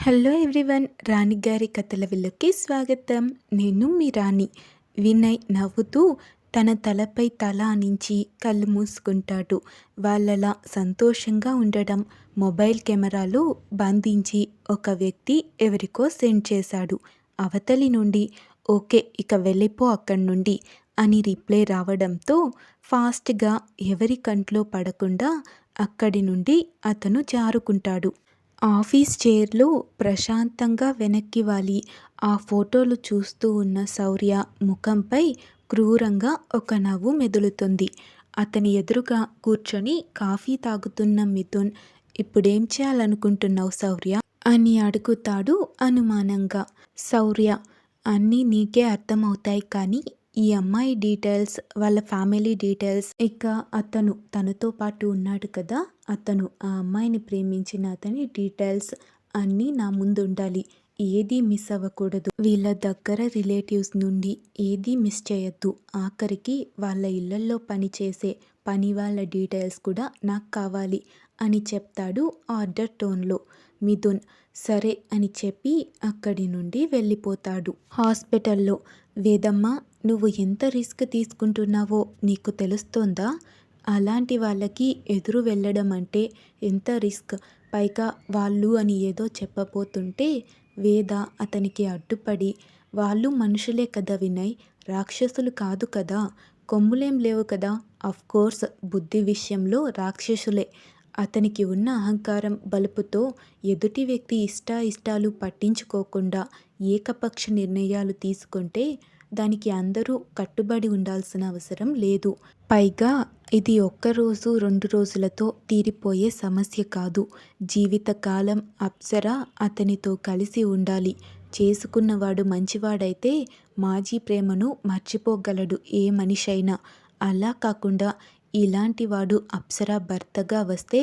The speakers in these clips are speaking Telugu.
హలో ఎవ్రీవన్, రాణి గారి కథల విల్లుకి స్వాగతం. నేను మీ రాణి. వినయ్ నవ్వుతూ తన తలపై తల ఆనించి కళ్ళు మూసుకుంటాడు. వాళ్ళలా సంతోషంగా ఉండడం మొబైల్ కెమెరాలో బంధించి ఒక వ్యక్తి ఎవరికో సెండ్ చేశాడు. అవతలి నుండి ఓకే, ఇక వెళ్ళిపో అక్కడి నుండి అని రిప్లై రావడంతో ఫాస్ట్గా ఎవరి కంట్లో పడకుండా అక్కడి నుండి అతను జారుకుంటాడు. ఆఫీస్ చైర్లో ప్రశాంతంగా వెనక్కి వాలి ఆ ఫోటోలు చూస్తూ ఉన్న శౌర్య ముఖంపై క్రూరంగా ఒక నవ్వు మెదులుతుంది. అతని ఎదురుగా కూర్చొని కాఫీ తాగుతున్న మిథున్, ఇప్పుడేం చేయాలనుకుంటున్నావు శౌర్య అని అడుగుతాడు అనుమానంగా. శౌర్య, అన్నీ నీకే అర్థమవుతాయి, కానీ ఈ అమ్మాయి డీటెయిల్స్, వాళ్ళ ఫ్యామిలీ డీటెయిల్స్, ఇక అతను తనతో పాటు ఉన్నాడు కదా, అతను ఆ అమ్మాయిని ప్రేమించిన అతని డీటెయిల్స్ అన్నీ నా ముందు ఉండాలి. ఏదీ మిస్ అవ్వకూడదు. వీళ్ళ దగ్గర రిలేటివ్స్ నుండి ఏదీ మిస్ చేయొద్దు. ఆఖరికి వాళ్ళ ఇళ్లల్లో పనిచేసే పని వాళ్ళ డీటెయిల్స్ కూడా నాకు కావాలి అని చెప్తాడు ఆర్డర్ టోన్లో. మిథున్ సరే అని చెప్పి అక్కడి నుండి వెళ్ళిపోతాడు. హాస్పిటల్లో వేదమ్మ, నువ్వు ఎంత రిస్క్ తీసుకుంటున్నావో నీకు తెలుస్తోందా? అలాంటి వాళ్ళకి ఎదురు వెళ్ళడం అంటే ఎంత రిస్క్. పైగా వాళ్ళు అని ఏదో చెప్పబోతుంటే వేద అతనికి అడ్డుపడి, వాళ్ళు మనుషులే కదా వినయ్, రాక్షసులు కాదు కదా, కొమ్ములేం లేవు కదా, కోర్స్ బుద్ధి విషయంలో రాక్షసులే. అతనికి ఉన్న అహంకారం బలుపుతో ఎదుటి వ్యక్తి ఇష్టాలు పట్టించుకోకుండా ఏకపక్ష నిర్ణయాలు తీసుకుంటే దానికి అందరూ కట్టుబడి ఉండాల్సిన అవసరం లేదు. పైగా ఇది ఒక్కరోజు 2 రోజులతో తీరిపోయే సమస్య కాదు. జీవితకాలం అప్సర అతనితో కలిసి ఉండాలి. చేసుకున్నవాడు మంచివాడైతే మాజీ ప్రేమను మర్చిపోగలడు ఏ మనిషైనా. అలా కాకుండా ఇలాంటి వాడు అప్సర భర్తగా వస్తే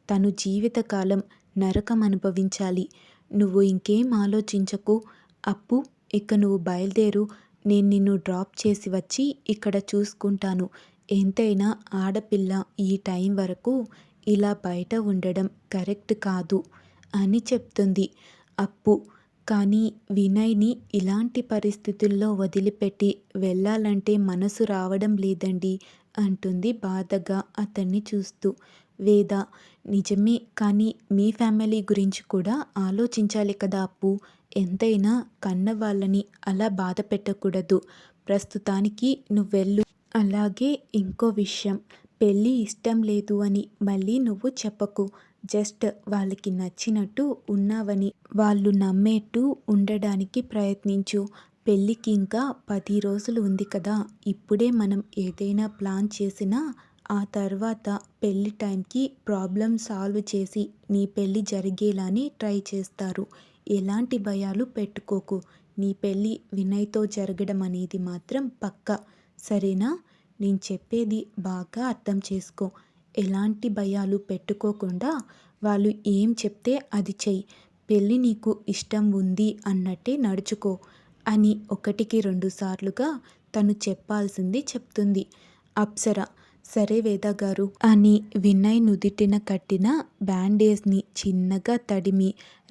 తను జీవితకాలం నరకం అనుభవించాలి. నువ్వు ఇంకేం ఆలోచించకు అప్పు, ఇక నువ్వు బయలుదేరు. నేను నిన్ను డ్రాప్ చేసి వచ్చి ఇక్కడ చూసుకుంటాను. ఎంతైనా ఆడపిల్ల ఈ టైం వరకు ఇలా బయట ఉండడం కరెక్ట్ కాదు అని చెప్తుంది అప్పు. కానీ వినయ్ని ఇలాంటి పరిస్థితుల్లో వదిలిపెట్టి వెళ్ళాలంటే మనసు రావడం లేదండి అంటుంది బాధగా అతన్ని చూస్తూ. వేద నిజమే, కానీ మీ ఫ్యామిలీ గురించి కూడా ఆలోచించాలి కదా అప్పు. ఎంతైనా కన్న వాళ్ళని అలా బాధ పెట్టకూడదు. ప్రస్తుతానికి నువ్వెళ్ళు. అలాగే ఇంకో విషయం, పెళ్ళి ఇష్టం లేదు అని మళ్ళీ నువ్వు చెప్పకు. జస్ట్ వాళ్ళకి నచ్చినట్టు ఉన్నావని వాళ్ళు నమ్మేట్టు ఉండడానికి ప్రయత్నించు. పెళ్ళికి ఇంకా 10 రోజులు ఉంది కదా, ఇప్పుడే మనం ఏదైనా ప్లాన్ చేసినా ఆ తర్వాత పెళ్ళి టైంకి ప్రాబ్లం సాల్వ్ చేసి నీ పెళ్ళి జరిగేలానే ట్రై చేస్తారు. ఎలాంటి భయాలు పెట్టుకోకు. నీ పెళ్ళి వినయ్తో జరగడం అనేది మాత్రం పక్కా, సరేనా? నేను చెప్పేది బాగా అర్థం చేసుకో. ఎలాంటి భయాలు పెట్టుకోకుండా వాళ్ళు ఏం చెప్తే అది చెయ్యి. పెళ్ళి నీకు ఇష్టం ఉంది అన్నట్టే నడుచుకో అని 1కి 2 సార్లుగా తను చెప్పాల్సింది చెప్తుంది అప్సర. సరే వేద గారు అని వినయ్ నుదిటిన కట్టిన బ్యాండేజ్ని చిన్నగా తడిమి,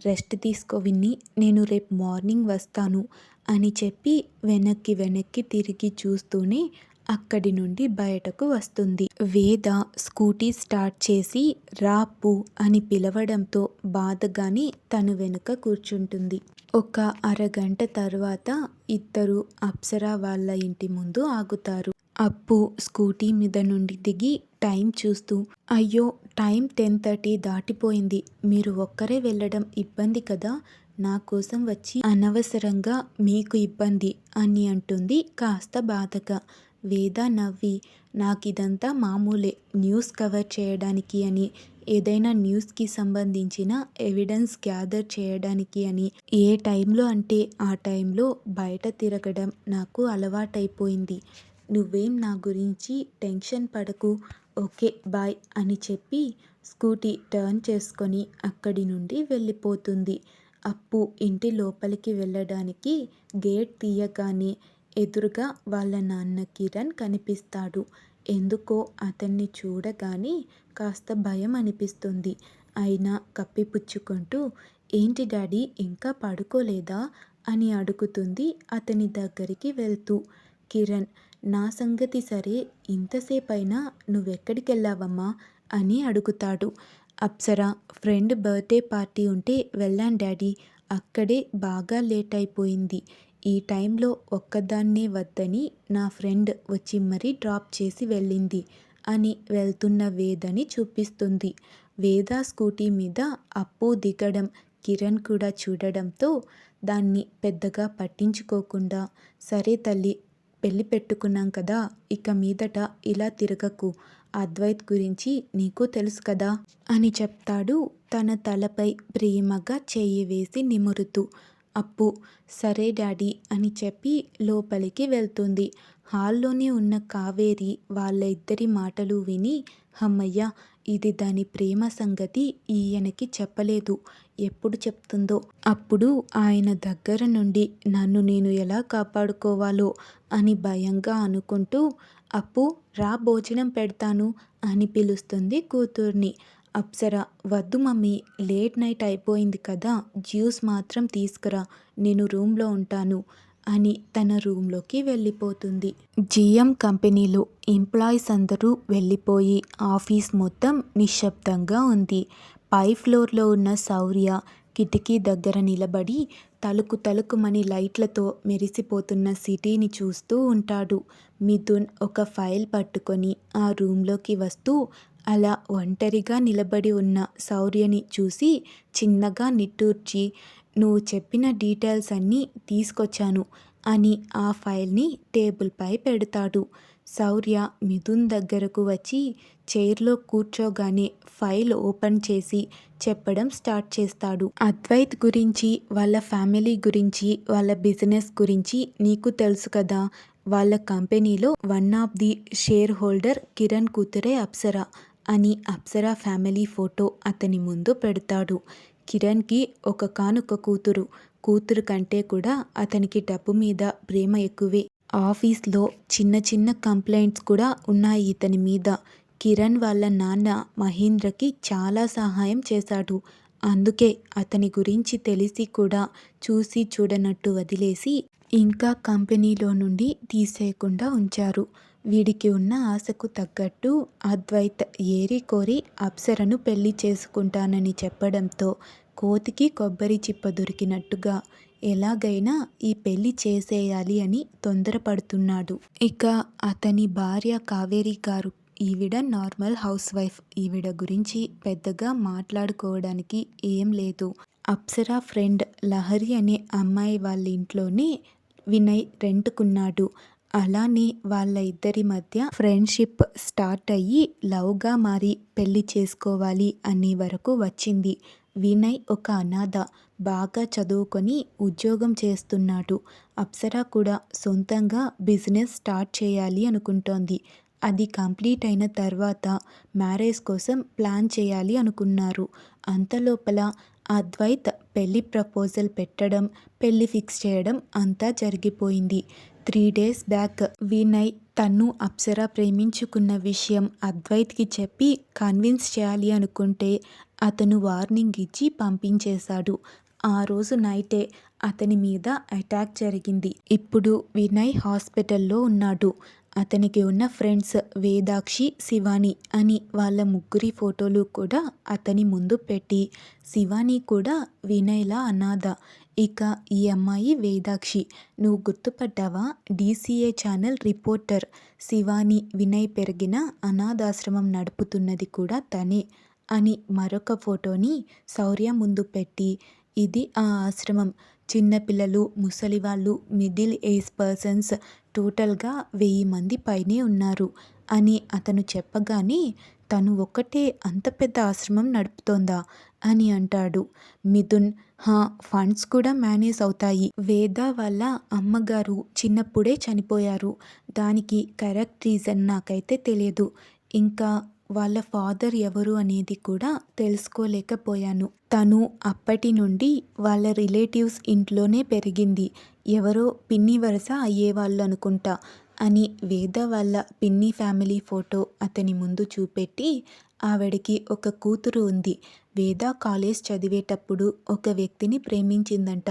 రెస్ట్ తీసుకో విన్ని, నేను రేపు మార్నింగ్ వస్తాను అని చెప్పి వెనక్కి తిరిగి చూస్తూనే అక్కడి నుండి బయటకు వస్తుంది. వేద స్కూటీ స్టార్ట్ చేసి రాపు అని పిలవడంతో బాధగానే తను వెనుక కూర్చుంటుంది. ఒక అరగంట తర్వాత ఇద్దరు అప్సర వాళ్ళ ఇంటి ముందు ఆగుతారు. అప్పు స్కూటీ మీద నుండి దిగి టైం చూస్తూ, అయ్యో టైం 10:30 దాటిపోయింది. మీరు ఒక్కరే వెళ్ళడం ఇబ్బంది కదా, నా కోసం వచ్చి అనవసరంగా మీకు ఇబ్బంది అని అంటుంది కాస్త బాధగా. వేద నవ్వి, నాకిదంతా మామూలే, న్యూస్ కవర్ చేయడానికి అని, ఏదైనా న్యూస్కి సంబంధించిన ఎవిడెన్స్ గ్యాదర్ చేయడానికి అని ఏ టైంలో అంటే ఆ టైంలో బయట తిరగడం నాకు అలవాటైపోయింది. నువ్వేం నా గురించి టెన్షన్ పడకు, ఓకే బాయ్ అని చెప్పి స్కూటీ టర్న్ చేసుకొని అక్కడి నుండి వెళ్ళిపోతుంది. అప్పు ఇంటి లోపలికి వెళ్ళడానికి గేట్ తీయగానే ఎదురుగా వాళ్ళ నాన్న కిరణ్ కనిపిస్తాడు. ఎందుకో అతన్ని చూడగానే కాస్త భయం అనిపిస్తుంది. అయినా కప్పిపుచ్చుకుంటూ, ఏంటి డాడీ ఇంకా పడుకోలేదా అని అడుగుతుంది అతని దగ్గరికి వెళ్తూ. కిరణ్, నా సంగతి సరే, ఇంతసేపైనా నువ్వెక్కడికెళ్ళావమ్మా అని అడుగుతాడు. అప్సర, ఫ్రెండ్ బర్త్డే పార్టీ ఉంటే వెళ్ళాను డాడీ, అక్కడే బాగా లేట్ అయిపోయింది. ఈ టైంలో ఒక్కదాన్నే వద్దని నా ఫ్రెండ్ వచ్చి మరీ డ్రాప్ చేసి వెళ్ళింది అని వెళ్తున్న వేదని చూపిస్తుంది. వేద స్కూటీ మీద అప్పు దిగడం కిరణ్ కూడా చూడడంతో దాన్ని పెద్దగా పట్టించుకోకుండా, సరే తల్లి, పెళ్లి పెట్టుకున్నాం కదా, ఇక మీదట ఇలా తిరగకు, అద్వైత్ గురించి నీకు తెలుసు కదా అని చెప్తాడు తన తలపై ప్రేమగా చెయ్యి వేసి నిమురుతూ. అప్పు, సరే డాడీ అని చెప్పి లోపలికి వెళ్తుంది. హాల్లోనే ఉన్న కావేరి వాళ్ళ ఇద్దరి మాటలు విని, హమ్మయ్య, ఇది దాని ప్రేమ సంగతి ఈయనకి చెప్పలేదు, ఎప్పుడు చెప్తుందో, అప్పుడు ఆయన దగ్గర నుండి నన్ను నేను ఎలా కాపాడుకోవాలో అని భయంగా అనుకుంటూ, అప్పు రా, భోజనం పెడతాను అని పిలుస్తుంది కూతుర్ని. అప్సర, వద్దు మమ్మీ, లేట్ నైట్ అయిపోయింది కదా, జ్యూస్ మాత్రం తీసుకురా, నేను రూమ్లో ఉంటాను అని తన రూమ్లోకి వెళ్ళిపోతుంది. జిఎం కంపెనీలో ఎంప్లాయీస్ అందరూ వెళ్ళిపోయి ఆఫీస్ మొత్తం నిశ్శబ్దంగా ఉంది. పై ఫ్లోర్లో ఉన్న శౌర్య కిటికీ దగ్గర నిలబడి తలుకుమని లైట్లతో మెరిసిపోతున్న సిటీని చూస్తూ ఉంటాడు. మిథున్ ఒక ఫైల్ పట్టుకొని ఆ రూమ్లోకి వస్తూ అలా ఒంటరిగా నిలబడి ఉన్న శౌర్యని చూసి చిన్నగా నిట్టూర్చి, నువ్వు చెప్పిన డీటెయిల్స్ అన్నీ తీసుకొచ్చాను అని ఆ ఫైల్ని టేబుల్పై పెడతాడు. శౌర్య మిథున్ దగ్గరకు వచ్చి చైర్లో కూర్చోగానే ఫైల్ ఓపెన్ చేసి చెప్పడం స్టార్ట్ చేస్తాడు. అద్వైత్ గురించి, వాళ్ళ ఫ్యామిలీ గురించి, వాళ్ళ బిజినెస్ గురించి నీకు తెలుసు కదా, వాళ్ళ కంపెనీలో one of the share holder Kiran కూతురే అప్సర అని అప్సర ఫ్యామిలీ ఫోటో అతని ముందు పెడతాడు. కిరణ్కి ఒక్కగానొక్క కూతురు కంటే కూడా అతనికి డబ్బు మీద ప్రేమ ఎక్కువే. ఆఫీస్లో చిన్న కంప్లైంట్స్ కూడా ఉన్నాయి ఇతని మీద. కిరణ్ వాళ్ళ నాన్న మహేంద్రకి చాలా సహాయం చేశాడు. అందుకే అతని గురించి తెలిసి కూడా చూసి చూడనట్టు వదిలేసి ఇంకా కంపెనీలో నుండి తీసేయకుండా ఉంచారు. వీడికి ఉన్న ఆశకు తగ్గట్టు అద్వైత్ ఏరి కోరి అప్సరను పెళ్లి చేసుకుంటానని చెప్పడంతో కోతికి కొబ్బరి చిప్ప దొరికినట్టుగా ఎలాగైనా ఈ పెళ్లి చేసేయాలి అని తొందరపడుతున్నాడు. ఇక అతని భార్య కావేరి గారు, ఈవిడ నార్మల్ హౌస్ వైఫ్, ఈవిడ గురించి పెద్దగా మాట్లాడుకోవడానికి ఏం లేదు. అప్సర ఫ్రెండ్ లహరి అనే అమ్మాయి వాళ్ళ ఇంట్లోనే వినయ్ రెంట్కున్నాడు. అలానే వాళ్ళ ఇద్దరి మధ్య ఫ్రెండ్షిప్ స్టార్ట్ అయ్యి లవ్గా మారి పెళ్లి చేసుకోవాలి అనే వరకు వచ్చింది. వినయ్ ఒక అనాథ, బాగా చదువుకొని ఉద్యోగం చేస్తున్నాడు. అప్సర కూడా సొంతంగా బిజినెస్ స్టార్ట్ చేయాలి అనుకుంటోంది. అది కంప్లీట్ అయిన తర్వాత మ్యారేజ్ కోసం ప్లాన్ చేయాలి అనుకున్నారు. అంతలోపల అద్వైత్ పెళ్లి ప్రపోజల్ పెట్టడం, పెళ్లి ఫిక్స్ చేయడం అంతా జరిగిపోయింది. 3 days బ్యాక్ వినయ్ తను అప్సర ప్రేమించుకున్న విషయం అద్వైత్కి చెప్పి కన్విన్స్ చేయాలి అనుకుంటే అతను వార్నింగ్ ఇచ్చి పంపించేశాడు. ఆ రోజు నైటే అతని మీద అటాక్ జరిగింది. ఇప్పుడు వినయ్ హాస్పిటల్లో ఉన్నాడు. అతనికి ఉన్న ఫ్రెండ్స్ వేదాక్షి, శివాని అని వాళ్ళ ముగ్గురి ఫోటోలు కూడా అతని ముందు పెట్టి, శివాని కూడా వినయ్లా అనాథ, ఇక ఈ అమ్మాయి వేదాక్షి, నువ్వు గుర్తుపట్టావా, DCA channel reporter, Shivani Vinay పెరిగిన అనాథాశ్రమం నడుపుతున్నది కూడా తనే అని మరొక ఫోటోని శౌర్య ముందు పెట్టి, ఇది ఆ ఆశ్రమం, చిన్నపిల్లలు, ముసలివాళ్ళు, మిడిల్ ఏజ్ పర్సన్స్, టోటల్గా 1000 మంది పైనే ఉన్నారు అని అతను చెప్పగానే, తను ఒక్కటే అంత పెద్ద ఆశ్రమం నడుపుతోందా అని అంటాడు. మిథున్, ఫండ్స్ కూడా మేనేజ్ అవుతాయి. వేద వాళ్ళ అమ్మగారు చిన్నప్పుడే చనిపోయారు. దానికి కరెక్ట్ రీజన్ నాకైతే తెలియదు. ఇంకా వాళ్ళ ఫాదర్ ఎవరు అనేది కూడా తెలుసుకోలేకపోయాను. తను అప్పటి నుండి వాళ్ళ రిలేటివ్స్ ఇంట్లోనే పెరిగింది. ఎవరో పిన్ని వరస అయ్యేవాళ్ళు అనుకుంటా అని వేద వాళ్ళ పిన్ని ఫ్యామిలీ ఫోటో అతని ముందు చూపెట్టి, ఆవిడకి ఒక కూతురు ఉంది. వేద కాలేజ్ చదివేటప్పుడు ఒక వ్యక్తిని ప్రేమించిందంట.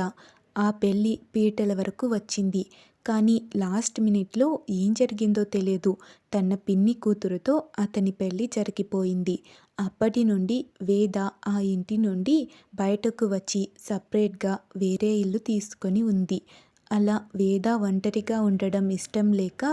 ఆ పెళ్ళి పీటల వరకు వచ్చింది. కానీ లాస్ట్ మినిట్‌లో ఏం జరిగిందో తెలీదు. తన పిన్ని కూతురుతో అతని పెళ్ళి జరిగిపోయింది. అప్పటి నుండి వేద ఆ ఇంటి నుండి బయటకు వచ్చి సెపరేట్‌గా వేరే ఇల్లు తీసుకొని ఉంది. అలా వేద ఒంటరిగా ఉండడం ఇష్టం లేక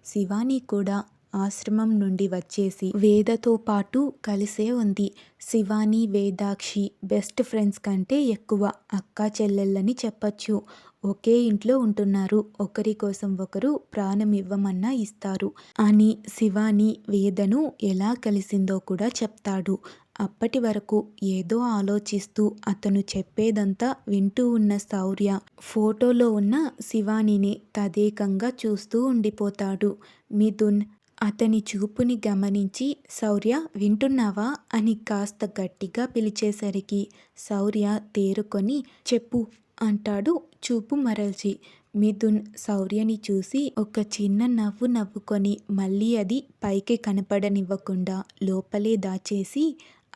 శివాని కూడా ఆశ్రమం నుండి వచ్చేసి వేదతో పాటు కలిసే ఉంది. శివాని, వేదాక్షి బెస్ట్ ఫ్రెండ్స్ కంటే ఎక్కువ అక్కా చెల్లెళ్ళని చెప్పొచ్చు. ఒకే ఇంట్లో ఉంటున్నారు. ఒకరి కోసం ఒకరు ప్రాణం ఇవ్వమన్నా ఇస్తారు అని శివాని వేదను ఎలా కలిసిందో కూడా చెప్తాడు. అప్పటి వరకు ఏదో ఆలోచిస్తూ అతను చెప్పేదంతా వింటూ ఉన్న శౌర్య ఫోటోలో ఉన్న శివానిని తదేకంగా చూస్తూ ఉండిపోతాడు. మిథున్ అతని చూపుని గమనించి శౌర్య వింటున్నావా అని కాస్త గట్టిగా పిలిచేసరికి శౌర్య తేరుకొని చెప్పు అంటాడు చూపు మరల్చి. మిథున్ శౌర్యని చూసి ఒక చిన్న నవ్వు నవ్వుకొని మళ్ళీ అది పైకి కనపడనివ్వకుండా లోపలే దాచేసి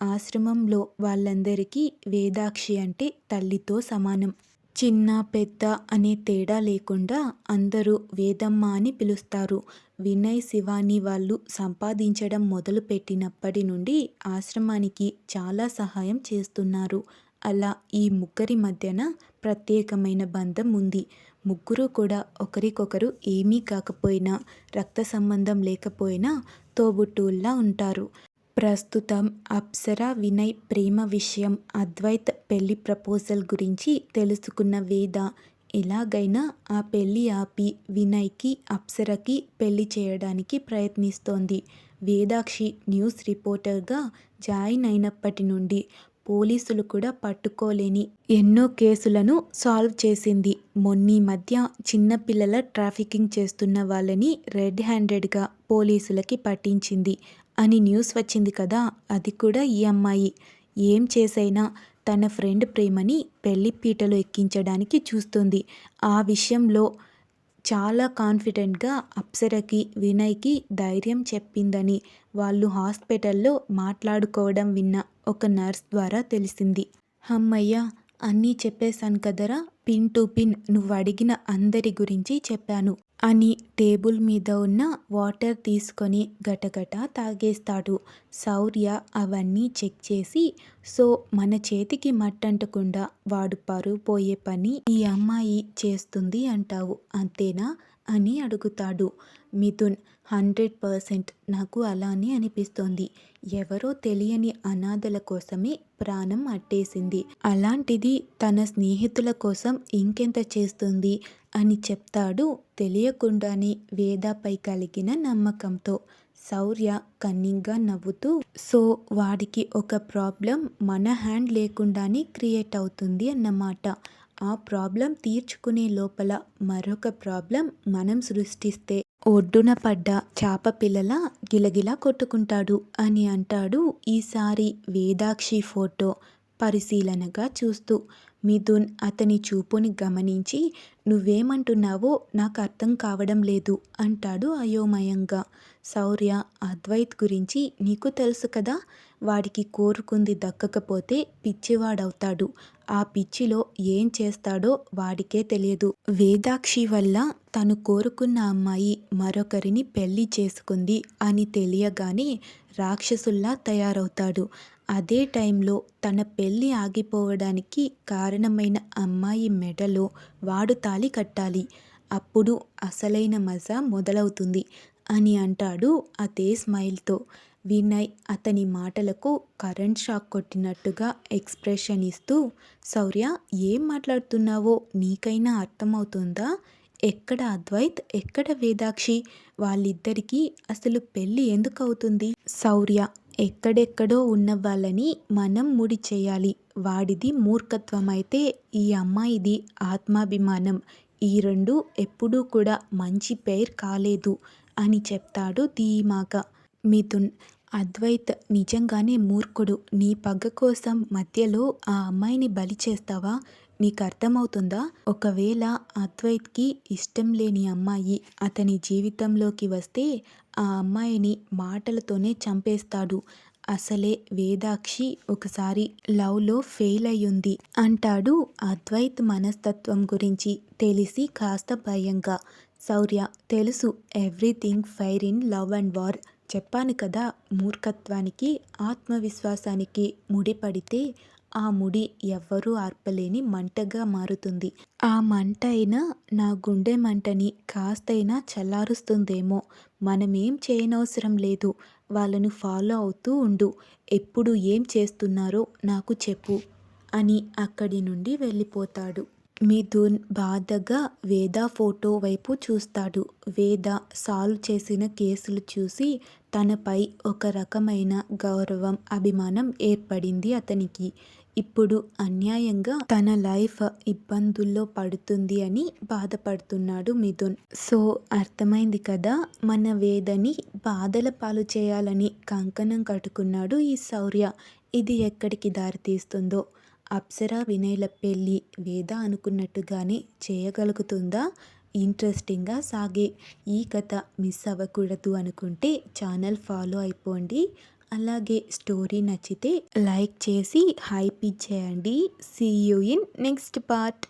ఆశ్రమంలో వాళ్ళందరికీ వేదాక్షి అంటే తల్లితో సమానం. చిన్న పెద్ద అనే తేడా లేకుండా అందరూ వేదమ్మ అని పిలుస్తారు. వినయ్ శివాని వాళ్ళు సంపాదించడం మొదలుపెట్టినప్పటి నుండి ఆశ్రమానికి చాలా సహాయం చేస్తున్నారు. అలా ఈ ముగ్గురి మధ్యన ప్రత్యేకమైన బంధం ఉంది. ముగ్గురు కూడా ఒకరికొకరు ఏమీ కాకపోయినా రక్త సంబంధం లేకపోయినా తోబుట్టువుల్లా ఉంటారు. ప్రస్తుతం అప్సర వినయ్ ప్రేమ విషయం, అద్వైత్ పెళ్లి ప్రపోజల్ గురించి తెలుసుకున్న వేద ఎలాగైనా ఆ పెళ్లి ఆపి వినయ్కి అప్సరకి పెళ్లి చేయడానికి ప్రయత్నిస్తోంది. వేదాక్షి న్యూస్ రిపోర్టర్గా జాయిన్ అయినప్పటి నుండి పోలీసులు కూడా పట్టుకోలేని ఎన్నో కేసులను సాల్వ్ చేసింది. మొన్నీ మధ్య చిన్నపిల్లల ట్రాఫికింగ్ చేస్తున్న వాళ్ళని రెడ్ హ్యాండెడ్గా పోలీసులకి పట్టించింది అని న్యూస్ వచ్చింది కదా, అది కూడా ఈ అమ్మాయి. ఏం చేసైనా తన ఫ్రెండ్ ప్రేమని పెళ్లి పీటలో ఎక్కించడానికి చూస్తుంది. ఆ విషయంలో చాలా కాన్ఫిడెంట్గా అప్సరకి వినయ్కి ధైర్యం చెప్పిందని వాళ్ళు హాస్పిటల్లో మాట్లాడుకోవడం విన్న ఒక నర్స్ ద్వారా తెలిసింది. హమ్మయ్య, అన్నీ చెప్పేశాను కదరా, పిన్ టు పిన్ నువ్వు అడిగిన అందరి గురించి చెప్పాను అని టేబుల్ మీద ఉన్న వాటర్ తీసుకొని గటగట తాగేస్తాడు. శౌర్య అవన్నీ చెక్ చేసి, సో మన చేతికి మట్టంటకుండా వాడు పరువు పోయే పని ఈ అమ్మాయి చేస్తుంది అంటావు అంతేనా అని అడుగుతాడు. మిథున్ 100% నాకు అలానే అనిపిస్తోంది. ఎవరో తెలియని అనాథల కోసమే ప్రాణం అట్టేసింది. అలాంటిది తన స్నేహితుల కోసం ఇంకెంత చేస్తుంది అని చెప్తాడు తెలియకుండానే వేదపై కలిగిన నమ్మకంతో. శౌర్య కన్నింగ్గా నవ్వుతూ, సో వాడికి ఒక ప్రాబ్లం మన హ్యాండ్ లేకుండానే క్రియేట్ అవుతుంది అన్నమాట. ఆ ప్రాబ్లం తీర్చుకునే లోపల మరొక ప్రాబ్లం మనం సృష్టిస్తే ఒడ్డున పడ్డ చాప పిల్లల గిలగిలా కొట్టుకుంటాడు అని అంటాడు ఈసారి వేదాక్షి ఫోటో పరిశీలనగా చూస్తూ. మిథున్ అతని చూపుని గమనించి నువ్వేమంటున్నావో నాకు అర్థం కావడం లేదు అంటాడు అయోమయంగా. శౌర్య అద్వైత్ గురించి నీకు తెలుసు కదా, వాడికి కోరుకుంది దక్కకపోతే పిచ్చివాడవుతాడు. ఆ పిచ్చిలో ఏం చేస్తాడో వాడికే తెలియదు. వేదాక్షి వల్ల తను కోరుకున్న అమ్మాయి మరొకరిని పెళ్లి చేసుకుంది అని తెలియగానే రాక్షసుల్లా తయారవుతాడు. అదే టైంలో తన పెళ్లి ఆగిపోవడానికి కారణమైన అమ్మాయి మెడలో వాడు తాళి కట్టాలి. అప్పుడు అసలైన మజా మొదలవుతుంది అని అంటాడు అదే స్మైల్తో. వినయ్ అతని మాటలకు కరెంట్ షాక్ కొట్టినట్టుగా ఎక్స్ప్రెషన్ ఇస్తూ, శౌర్య ఏం మాట్లాడుతున్నావో నీకైనా అర్థమవుతుందా? ఎక్కడ అద్వైత్, ఎక్కడ వేదాక్షి? వాళ్ళిద్దరికీ అసలు పెళ్ళి ఎందుకు అవుతుంది? శౌర్య ఎక్కడెక్కడో ఉన్న వాళ్ళని మనం ముడి చేయాలి. వాడిది మూర్ఖత్వమైతే ఈ అమ్మాయిది ఆత్మాభిమానం. ఈ రెండు ఎప్పుడూ కూడా మంచి పెయిర్ కాలేదు అని చెప్తాడు ధీమాగా. మిథున్ అద్వైత్ నిజంగానే మూర్ఖుడు. నీ పగ కోసం మధ్యలో ఆ అమ్మాయిని బలి చేస్తావా? నీకు అర్థమవుతుందా? ఒకవేళ అద్వైత్కి ఇష్టం లేని అమ్మాయి అతని జీవితంలోకి వస్తే ఆ అమ్మాయిని మాటలతోనే చంపేస్తాడు. అసలే వేదాక్షి ఒకసారి లవ్లో ఫెయిల్ అయ్యింది అంటాడు అద్వైత్ మనస్తత్వం గురించి తెలిసి కాస్త భయంగా. శౌర్య తెలుసు everything fire in love and war. చెప్పాను కదా, మూర్ఖత్వానికి ఆత్మవిశ్వాసానికి ముడిపడితే ఆ ముడి ఎవ్వరూ ఆర్పలేని మంటగా మారుతుంది. ఆ మంట అయినా నా గుండె మంటని కాస్తైనా చల్లారుస్తుందేమో. మనమేం చేయనవసరం లేదు. వాళ్ళను ఫాలో అవుతూ ఉండు. ఎప్పుడు ఏం చేస్తున్నారో నాకు చెప్పు అని అక్కడి నుండి వెళ్ళిపోతాడు. మిథున్ బాధగా వేద ఫోటో వైపు చూస్తాడు. వేద సాల్వ్ చేసిన కేసులు చూసి తనపై ఒక రకమైన గౌరవం, అభిమానం ఏర్పడింది అతనికి. ఇప్పుడు అన్యాయంగా తన లైఫ్ ఇబ్బందుల్లో పడుతుంది అని బాధపడుతున్నాడు మిథున్. సో అర్థమైంది కదా, మన వేదని బాధల పాలు చేయాలని కంకణం కట్టుకున్నాడు ఈ శౌర్య. ఇది ఎక్కడికి దారితీస్తుందో. అప్సరా వినయ్ల పెళ్ళి వేద అనుకున్నట్టుగానే చేయగలుగుతుందా? ఇంట్రెస్టింగ్గా సాగే ఈ కథ మిస్ అవ్వకూడదు అనుకుంటే ఛానల్ ఫాలో అయిపోండి. అలాగే స్టోరీ నచ్చితే లైక్ చేసి హైప్ ఇచ్చేయండి. See you in next part.